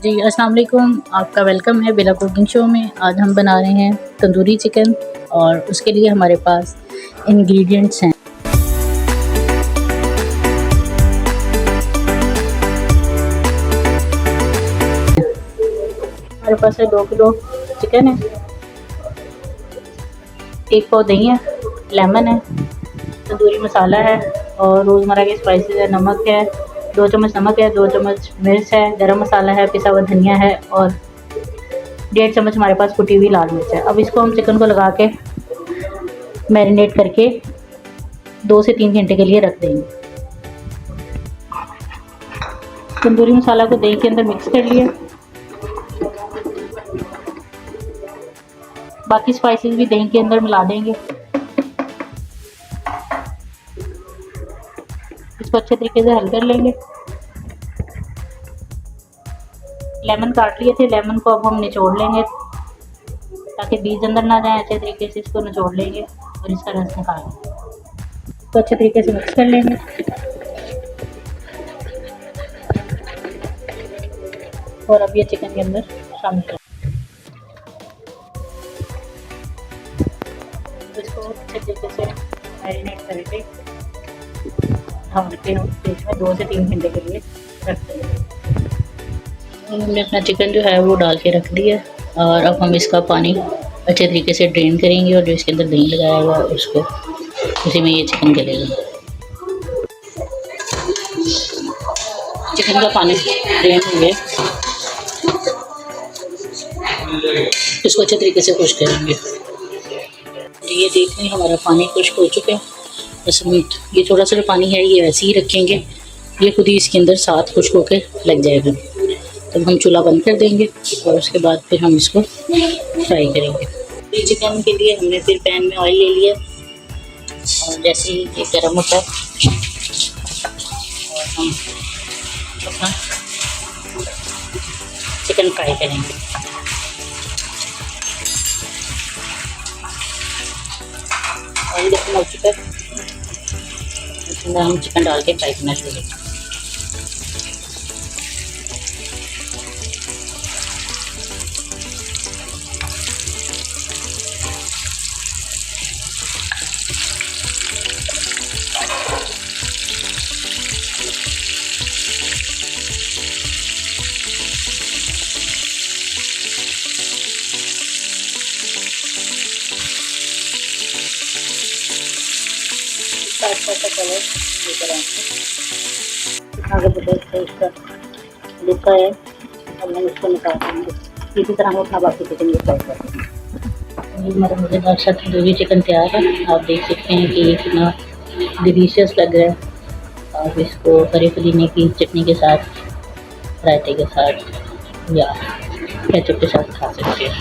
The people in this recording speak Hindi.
जी अस्सलाम वालेकुम, आपका वेलकम है बिला कुकिंग शो में। आज हम बना रहे हैं तंदूरी चिकन और उसके लिए हमारे पास इंग्रेडिएंट्स हैं। हमारे पास है 2 किलो चिकन है, 1 पाव दही है, लेमन है, तंदूरी मसाला है और रोज़मर्रा के स्पाइसेस है। नमक है, 2 चम्मच नमक है, 2 चम्मच मिर्च है, गरम मसाला है, पिसा हुआ धनिया है और 1.5 चम्मच हमारे पास कुटी हुई लाल मिर्च है। अब इसको हम चिकन को लगा के मैरिनेट करके 2 से 3 घंटे के लिए रख देंगे। तंदूरी मसाला को दही के अंदर मिक्स कर लिया, बाकी स्पाइसेस भी दही के अंदर मिला देंगे। इसको अच्छे तरीके से हल कर लेंगे। लेमन काट लिए थे, लेमन को अब हम निचोड़ लेंगे ताकि बीज अंदर ना जाए। अच्छे तरीके से इसको निचोड़ लेंगे और इसका रस निकाल लेंगे। इसको अच्छे तरीके से मिक्स कर लेंगे। और अब ये चिकन के अंदर शामिल कर इसको अच्छे तरीके से मैरिनेट करके ढक के फ्रिज में 2 से 3 घंटे के लिए रख देंगे। हमने अपना चिकन जो है वो डाल के रख दिया और अब हम इसका पानी अच्छे तरीके से ड्रेन करेंगे और जो इसके अंदर दही लगाया हुआ है उसको उसी में ये चिकन गलेगा। चिकन का पानी ड्रेन हो गया, इसको अच्छे तरीके से खुश्क करेंगे। ये देख लें हमारा पानी खुश्क हो चुका है। बस ये थोड़ा सा जो पानी है ये वैसे ही रखेंगे, ये खुद ही इसके अंदर साथ खुश्क होकर लग जाएगा। तब हम चूल्हा बंद कर देंगे और उसके बाद फिर हम इसको फ्राई करेंगे। चिकन के लिए हमने फिर पैन में ऑयल ले लिया और जैसे ही ये गर्म होता है और हम अपना चिकन फ्राई करेंगे। ऑयल गर्म हो चुका है, इसमें हम चिकन डाल के फ्राई करना शुरू करेंगे। अच्छा कलर लेकर आगे बढ़ते इसका लिखा है। अब हम इसको निकाल देंगे। इसी तरह हम अपना बाकी चिकन भी फ्राई कर देंगे। हमारा मज़ेदार सा तंदूरी चिकन तैयार है। आप देख सकते हैं कि ये कितना डिलीशियस लग रहा है। आप इसको हरे पुदीने की चटनी के साथ, रायते के साथ या केचप के साथ खा सकते हैं।